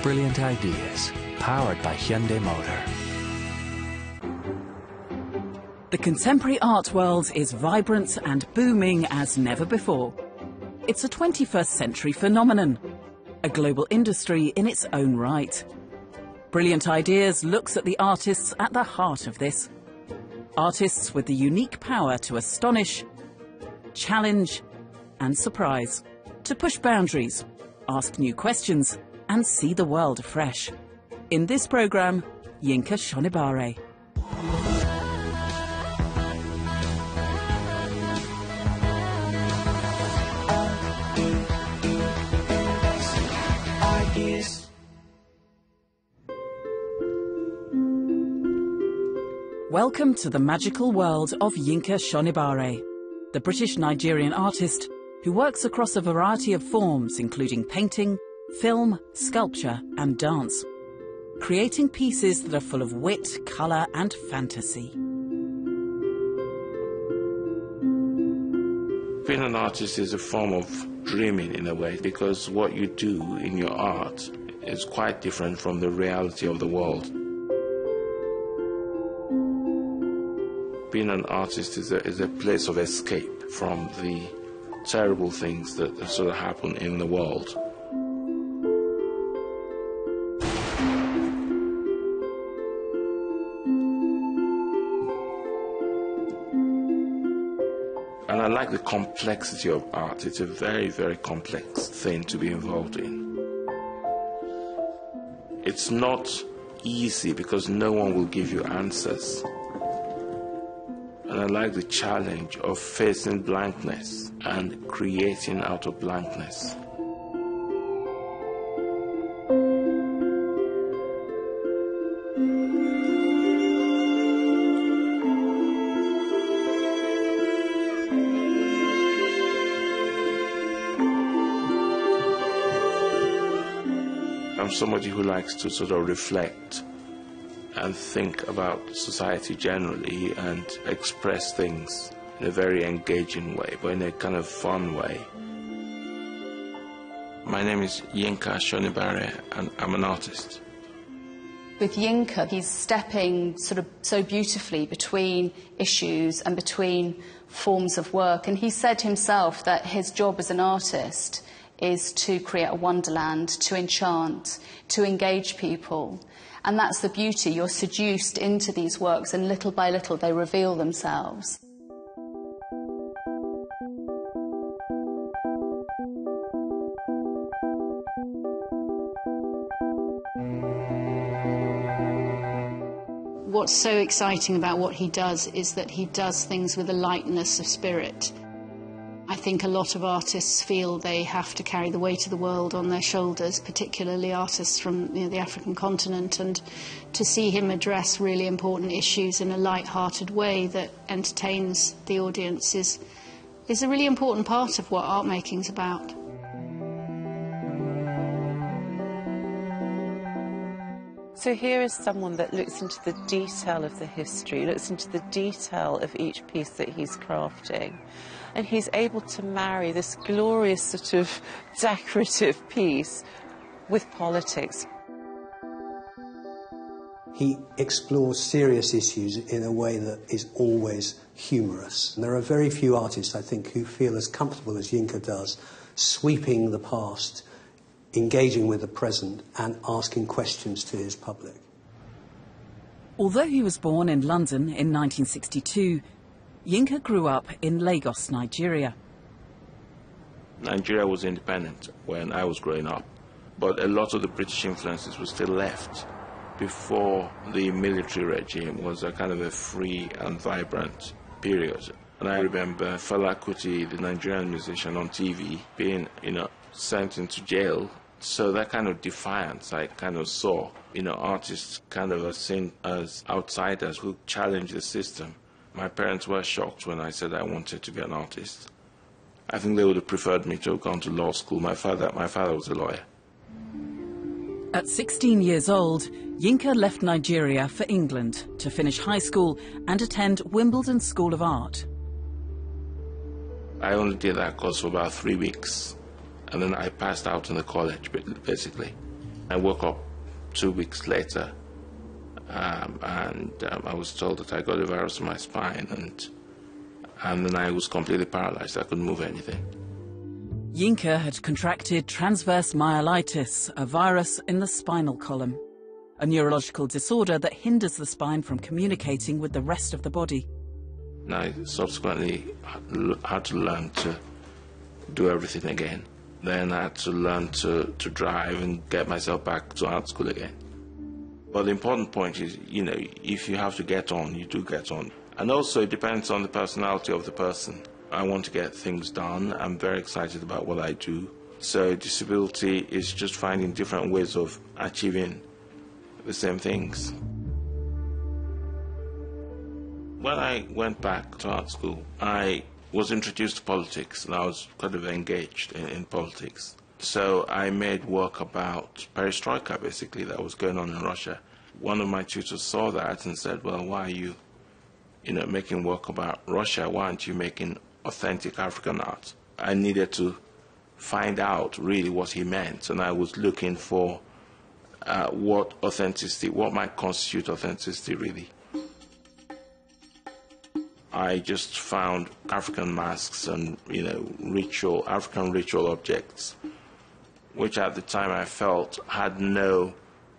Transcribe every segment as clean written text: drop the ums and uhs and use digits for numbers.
brilliant ideas, powered by Hyundai Motor. The contemporary art world is vibrant and booming as never before. It's a 21st century phenomenon, a global industry in its own right. Brilliant Ideas looks at the artists at the heart of this. Artists with the unique power to astonish, challenge and surprise, to push boundaries, ask new questions and see the world afresh. In this programme, Yinka Shonibare. Welcome to the magical world of Yinka Shonibare, the British-Nigerian artist who works across a variety of forms including painting, film, sculpture and dance, creating pieces that are full of wit, colour and fantasy. Being an artist is a form of dreaming in a way, because what you do in your art is quite different from the reality of the world. Being an artist is a place of escape from the terrible things that sort of happen in the world. And I like the complexity of art. It's a very, very complex thing to be involved in. It's not easy because no one will give you answers. And I like the challenge of facing blankness and creating out of blankness. I'm somebody who likes to sort of reflect and think about society generally and express things in a very engaging way, but in a kind of fun way. My name is Yinka Shonibare and I'm an artist. With Yinka, he's stepping sort of so beautifully between issues and between forms of work, and he said himself that his job as an artist is to create a wonderland, to enchant, to engage people. And that's the beauty. You're seduced into these works and little by little they reveal themselves. What's so exciting about what he does is that he does things with a lightness of spirit. I think a lot of artists feel they have to carry the weight of the world on their shoulders, particularly artists from the African continent, and to see him address really important issues in a light-hearted way that entertains the audience is a really important part of what art making's about. So here is someone that looks into the detail of the history, looks into the detail of each piece that he's crafting. And he's able to marry this glorious sort of decorative piece with politics. He explores serious issues in a way that is always humorous. And there are very few artists, I think, who feel as comfortable as Yinka does, sweeping the past, engaging with the present and asking questions to his public. Although he was born in London in 1962, Yinka grew up in Lagos, Nigeria. Nigeria was independent when I was growing up, but a lot of the British influences were still left. Before the military regime was a kind of a free and vibrant period. And I remember Fela Kuti, the Nigerian musician, on TV being, sent into jail. So that kind of defiance I kind of saw, artists kind of are seen as outsiders who challenge the system. My parents were shocked when I said I wanted to be an artist. I think they would have preferred me to have gone to law school. My father was a lawyer. At 16 years old, Yinka left Nigeria for England to finish high school and attend Wimbledon School of Art. I only did that course for about 3 weeks, and then I passed out in the college, basically. I woke up 2 weeks later, and I was told that I got a virus in my spine, and then I was completely paralyzed. I couldn't move anything. Yinka had contracted transverse myelitis, a virus in the spinal column, a neurological disorder that hinders the spine from communicating with the rest of the body. And I subsequently had to learn to do everything again. Then I had to learn to drive and get myself back to art school again. But the important point is, you know, if you have to get on, you do get on. And also it depends on the personality of the person. I want to get things done. I'm very excited about what I do. So disability is just finding different ways of achieving the same things. When I went back to art school, I was introduced to politics, and I was kind of engaged in politics. So I made work about perestroika, basically, that was going on in Russia. One of my tutors saw that and said, well, why are you, making work about Russia? Why aren't you making authentic African art? I needed to find out really what he meant, and I was looking for what might constitute authenticity, really. I just found African masks and, African ritual objects, which at the time I felt had no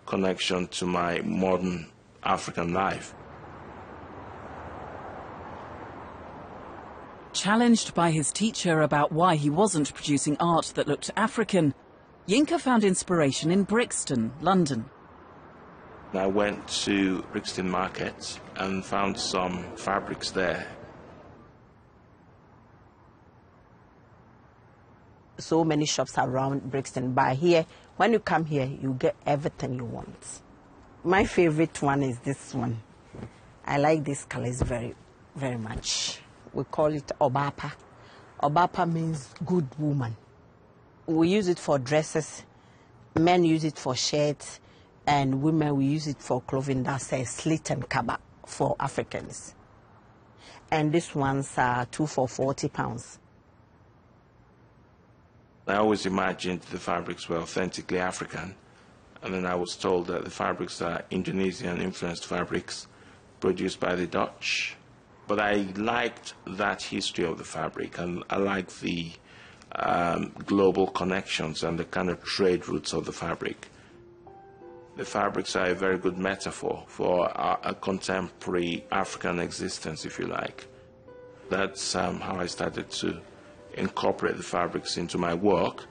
connection to my modern African life. Challenged by his teacher about why he wasn't producing art that looked African, Yinka found inspiration in Brixton, London. I went to Brixton Market and found some fabrics there. So many shops around Brixton, but here, when you come here, you get everything you want. My favorite one is this one. I like these colors very, very much. We call it Obapa. Obapa means good woman. We use it for dresses. Men use it for shirts. And women, we use it for clothing that says slit and kaba for Africans. And these ones are 2 for £40. I always imagined the fabrics were authentically African, and then I was told that the fabrics are Indonesian-influenced fabrics produced by the Dutch. But I liked that history of the fabric, and I liked the global connections and the kind of trade routes of the fabric. The fabrics are a very good metaphor for a contemporary African existence, if you like. That's how I started to incorporate the fabrics into my work,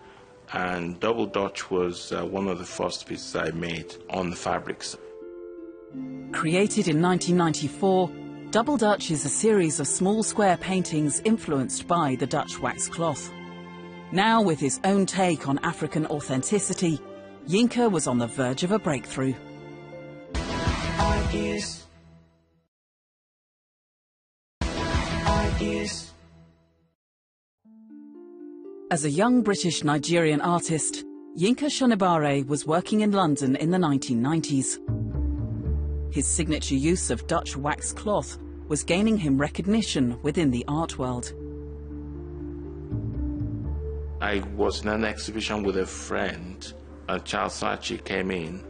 and Double Dutch was one of the first pieces I made on the fabrics. Created in 1994, Double Dutch is a series of small square paintings influenced by the Dutch wax cloth. Now, with his own take on African authenticity, Yinka was on the verge of a breakthrough. Ideas. As a young British-Nigerian artist, Yinka Shonibare was working in London in the 1990s. His signature use of Dutch wax cloth was gaining him recognition within the art world. I was in an exhibition with a friend, and Charles Saatchi came in.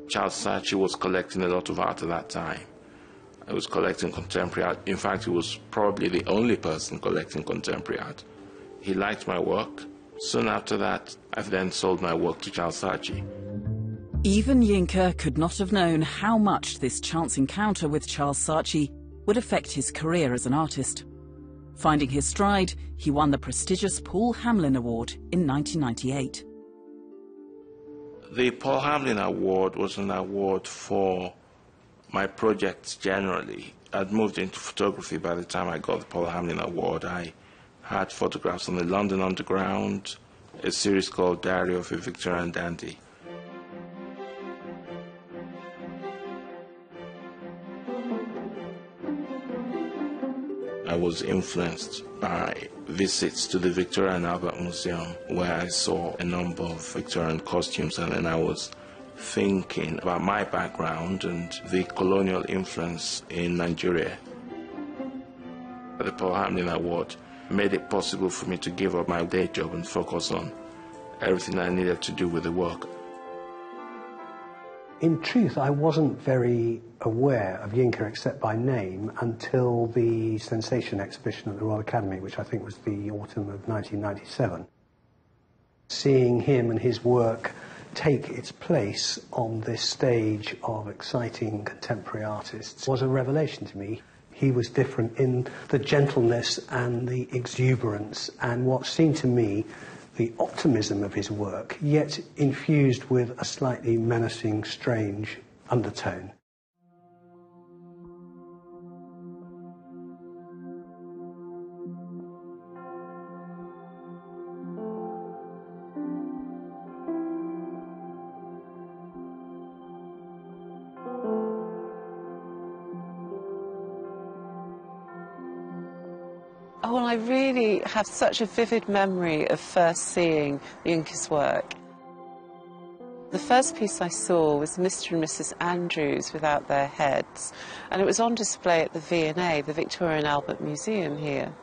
Charles Saatchi was collecting a lot of art at that time. I was collecting contemporary art. In fact, he was probably the only person collecting contemporary art. He liked my work. Soon after that, I then sold my work to Charles Saatchi. Even Yinka could not have known how much this chance encounter with Charles Saatchi would affect his career as an artist. Finding his stride, he won the prestigious Paul Hamlyn Award in 1998. The Paul Hamlyn Award was an award for my projects generally. I'd moved into photography by the time I got the Paul Hamlyn Award. I had photographs on the London Underground, a series called Diary of a Victorian Dandy. I was influenced by visits to the Victoria and Albert Museum, where I saw a number of Victorian costumes, and then I was thinking about my background and the colonial influence in Nigeria. The Paul Hamlyn Award made it possible for me to give up my day job and focus on everything I needed to do with the work. In truth, I wasn't very aware of Yinka except by name until the Sensation exhibition at the Royal Academy, which I think was the autumn of 1997. Seeing him and his work take its place on this stage of exciting contemporary artists was a revelation to me. He was different in the gentleness and the exuberance and what seemed to me the optimism of his work, yet infused with a slightly menacing, strange undertone. Oh, well, I really have such a vivid memory of first seeing Yinka's work. The first piece I saw was Mr. and Mrs. Andrews without their heads, and it was on display at the V&A, the Victoria and Albert Museum here.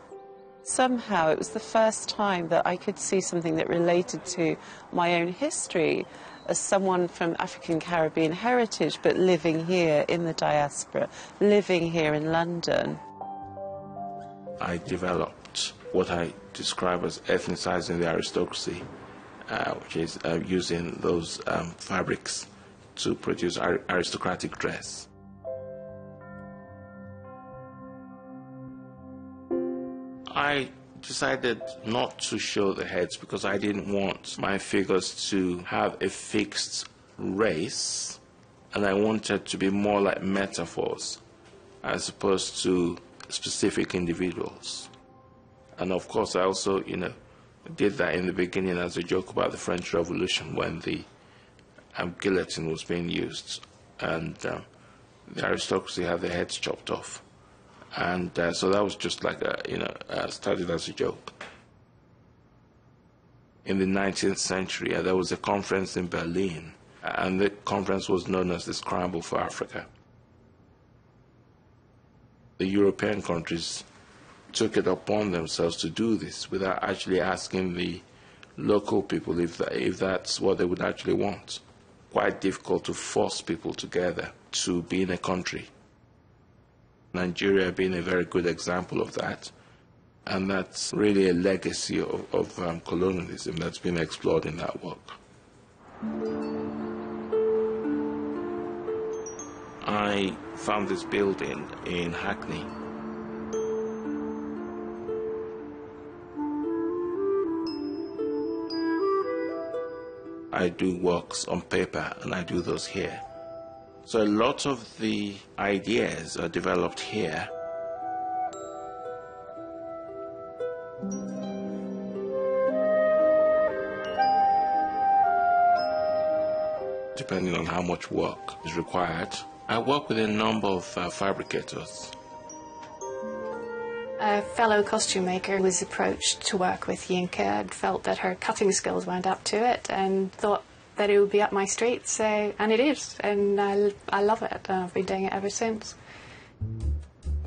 Somehow it was the first time that I could see something that related to my own history as someone from African Caribbean heritage, but living here in the diaspora, living here in London. I developed what I describe as ethnicizing the aristocracy, which is using those fabrics to produce aristocratic dress. I decided not to show the heads because I didn't want my figures to have a fixed race, and I wanted to be more like metaphors as opposed to specific individuals. And of course I also, did that in the beginning as a joke about the French Revolution when the guillotine was being used and the aristocracy had their heads chopped off. And so that was just like started as a joke. In the 19th century, there was a conference in Berlin, and the conference was known as the Scramble for Africa. The European countries took it upon themselves to do this without actually asking the local people if that's what they would actually want. Quite difficult to force people together to be in a country. Nigeria being a very good example of that, and that's really a legacy of colonialism that's been explored in that work. I found this building in Hackney. I do works on paper, and I do those here. So a lot of the ideas are developed here. Depending on how much work is required. I work with a number of fabricators. A fellow costume maker was approached to work with Yinka and felt that her cutting skills weren't up to it and thought that it would be up my street, and it is, and I love it, and I've been doing it ever since.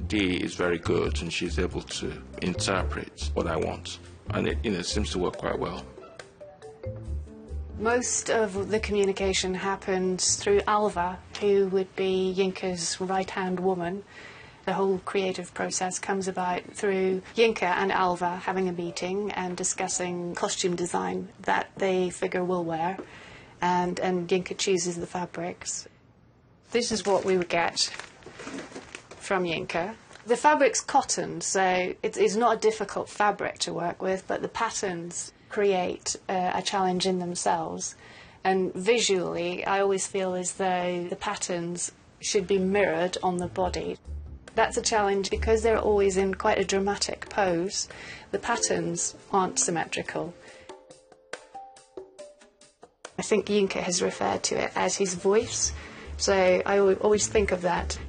Dee is very good, and she's able to interpret what I want, and it seems to work quite well. Most of the communication happens through Alva, who would be Yinka's right-hand woman. The whole creative process comes about through Yinka and Alva having a meeting and discussing costume design that they figure will wear, and Yinka chooses the fabrics. This is what we would get from Yinka. The fabric's cotton, so it's not a difficult fabric to work with, but the patterns create a challenge in themselves. And visually, I always feel as though the patterns should be mirrored on the body. That's a challenge because they're always in quite a dramatic pose. The patterns aren't symmetrical. I think Yinka has referred to it as his voice, so I always think of that.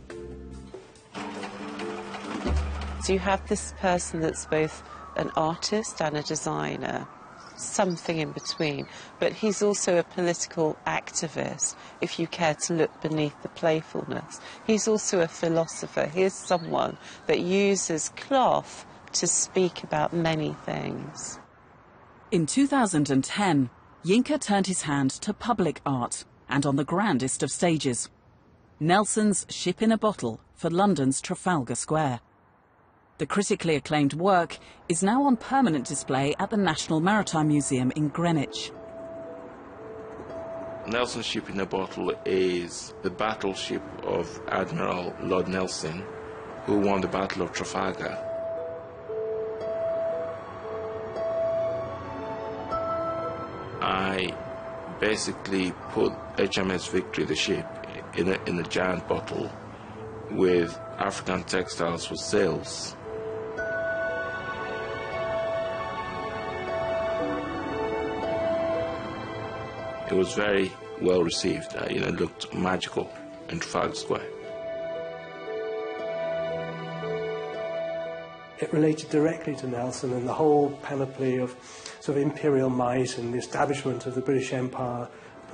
So you have this person that's both an artist and a designer, something in between, but he's also a political activist, if you care to look beneath the playfulness. He's also a philosopher. He's someone that uses cloth to speak about many things. In 2010, Yinka turned his hand to public art and on the grandest of stages. Nelson's Ship in a Bottle for London's Trafalgar Square. The critically acclaimed work is now on permanent display at the National Maritime Museum in Greenwich. Nelson's Ship in a Bottle is the battleship of Admiral Lord Nelson, who won the Battle of Trafalgar. I basically put HMS Victory, the ship, in a giant bottle with African textiles for sails. It was very well received. It looked magical in Trafalgar Square. It related directly to Nelson and the whole panoply of sort of imperial might and the establishment of the British Empire.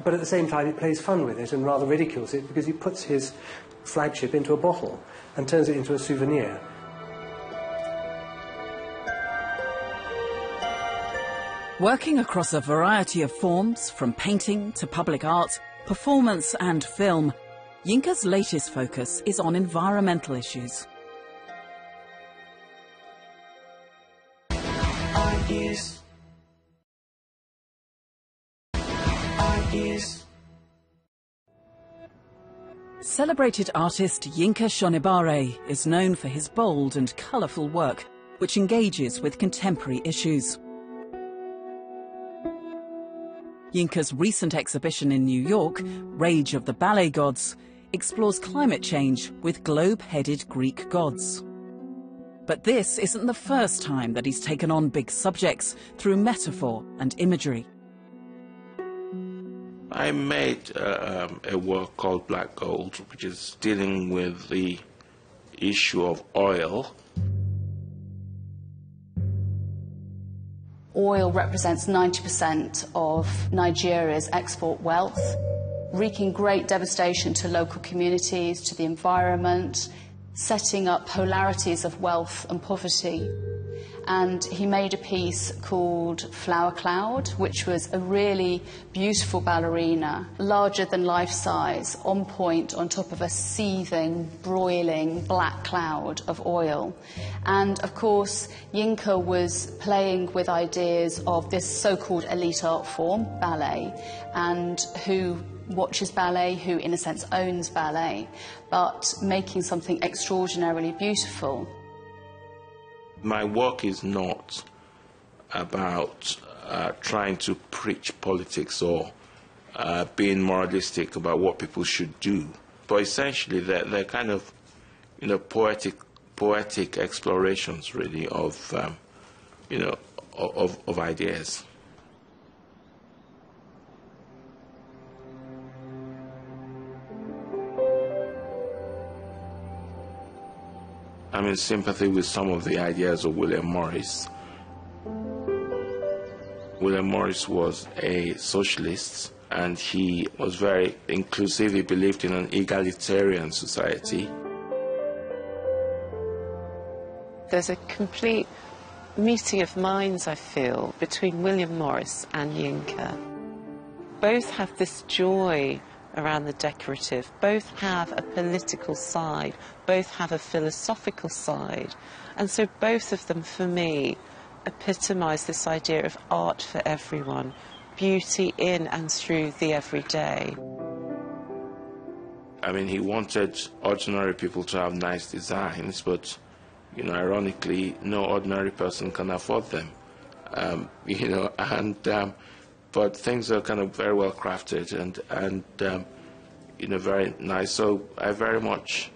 But at the same time, he plays fun with it and rather ridicules it because he puts his flagship into a bottle and turns it into a souvenir. Working across a variety of forms, from painting to public art, performance and film, Yinka's latest focus is on environmental issues. Celebrated artist Yinka Shonibare is known for his bold and colourful work, which engages with contemporary issues. Yinka's recent exhibition in New York, Rage of the Ballet Gods, explores climate change with globe-headed Greek gods. But this isn't the first time that he's taken on big subjects through metaphor and imagery. I made a work called Black Gold, which is dealing with the issue of oil. Oil represents 90% of Nigeria's export wealth, wreaking great devastation to local communities, to the environment, setting up polarities of wealth and poverty. And he made a piece called Flower Cloud, which was a really beautiful ballerina, larger than life size, on point on top of a seething, broiling black cloud of oil. And of course, Yinka was playing with ideas of this so-called elite art form, ballet, and who watches ballet, who in a sense owns ballet, but making something extraordinarily beautiful. My work is not about trying to preach politics or being moralistic about what people should do, but essentially they're kind of, poetic explorations, really, of ideas. I'm in sympathy with some of the ideas of William Morris. William Morris was a socialist and he was very inclusive. He believed in an egalitarian society. There's a complete meeting of minds, I feel, between William Morris and Yinka. Both have this joy around the decorative, both have a political side, both have a philosophical side, and so both of them, for me, epitomise this idea of art for everyone, beauty in and through the everyday. I mean, he wanted ordinary people to have nice designs, but, ironically, no ordinary person can afford them, but things are kind of very well crafted and very nice. So I very much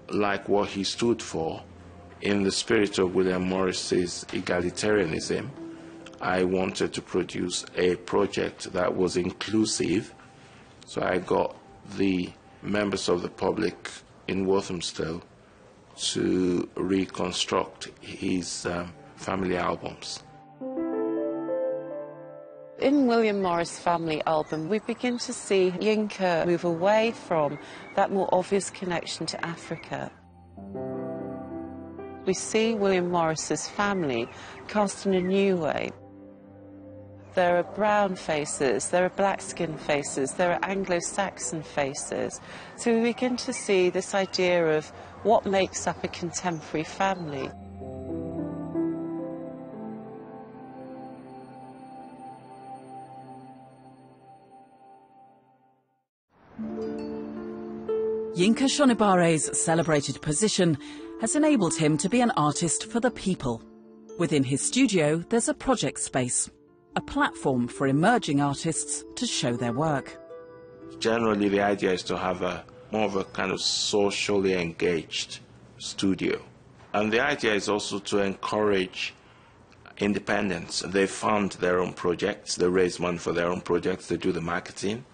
like what he stood for. In the spirit of William Morris's egalitarianism, I wanted to produce a project that was inclusive. So I got the members of the public in Walthamstow to reconstruct his family albums. In William Morris' family album, we begin to see Yinka move away from that more obvious connection to Africa. We see William Morris's family cast in a new way. there are brown faces, there are black-skinned faces, there are Anglo-Saxon faces. So we begin to see this idea of what makes up a contemporary family. Yinka Shonibare's celebrated position has enabled him to be an artist for the people. Within his studio, there's a project space, a platform for emerging artists to show their work. Generally, the idea is to have more of a kind of socially engaged studio. And the idea is also to encourage independence. They fund their own projects, they raise money for their own projects, they do the marketing,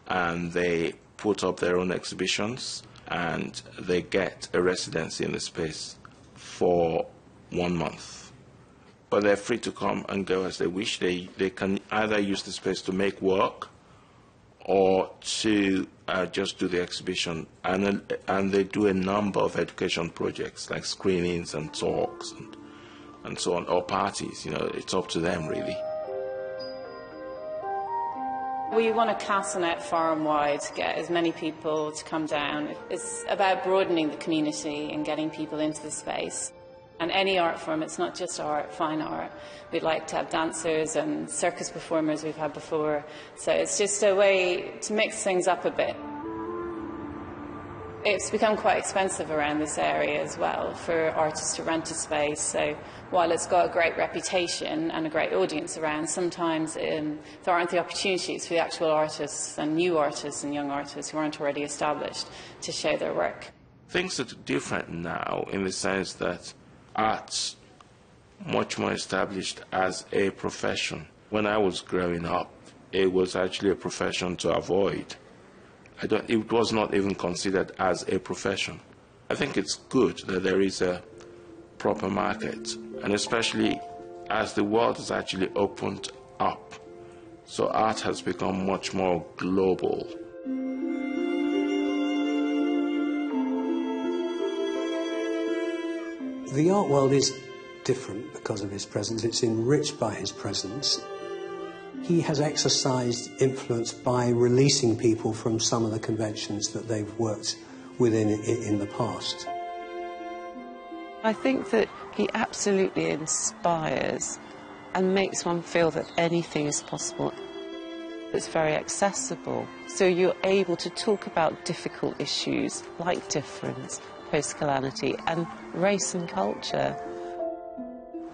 and they put up their own exhibitions, and they get a residency in the space for 1 month. But they're free to come and go as they wish. They can either use the space to make work or to just do the exhibition. And they do a number of education projects like screenings and talks and so on, or parties. You know, it's up to them really. We want to cast a net far and wide to get as many people to come down. It's about broadening the community and getting people into the space. And any art form, it's not just art, fine art. We'd like to have dancers and circus performers we've had before. So it's just a way to mix things up a bit. It's become quite expensive around this area as well for artists to rent a space. So while it's got a great reputation and a great audience around, sometimes there aren't the opportunities for the actual artists and new artists and young artists who aren't already established to show their work. Things are different now in the sense that art's much more established as a profession. When I was growing up, it was actually a profession to avoid. It was not even considered as a profession. I think it's good that there is a proper market, and especially as the world has actually opened up, so art has become much more global. The art world is different because of his presence. It's enriched by his presence. He has exercised influence by releasing people from some of the conventions that they've worked within in the past. I think that he absolutely inspires and makes one feel that anything is possible. It's very accessible, so you're able to talk about difficult issues like difference, post-calamity and race and culture.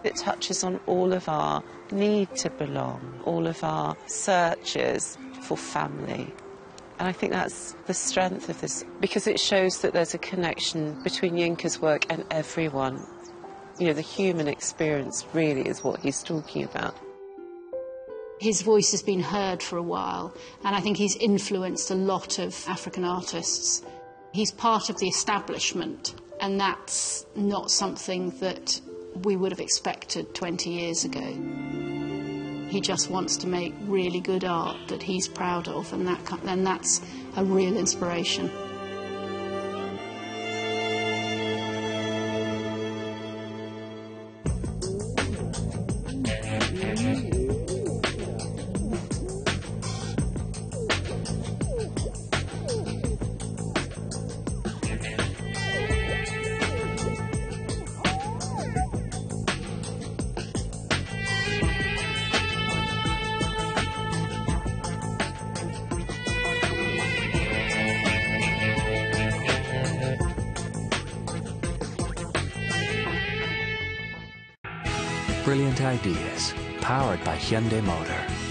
It touches on all of our need to belong, all of our searches for family. And I think that's the strength of this, because it shows that there's a connection between Yinka's work and everyone. You know, the human experience really is what he's talking about. His voice has been heard for a while, and I think he's influenced a lot of African artists. He's part of the establishment, and that's not something that we would have expected 20 years ago. He just wants to make really good art that he's proud of, and that's a real inspiration. Brilliant ideas, powered by Hyundai Motor.